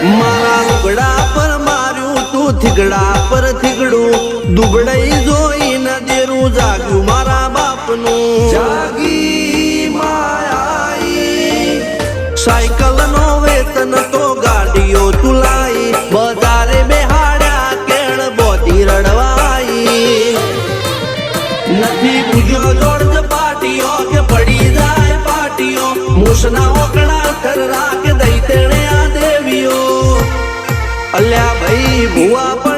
મારા લુગડા પર માર્યું તું થીગડા પર થીગડું દુબળાઈ જોઈને દેરું જાગ્યું મારા બાપનું જાગી માયાઈ સાયકલ નો વેતન તો ગાડીઓ તુલાઈ બજારે બેહાડ્યા કેળ બોધી રડવાઈ નથી પૂજ્યો જોડ પાટીઓ કે પડી જાય પાટીઓ મૂસના ઓકડા થર રાખ દઈ તેણે આ દેવીઓ અલ્યા ભાઈ ભુવા પણ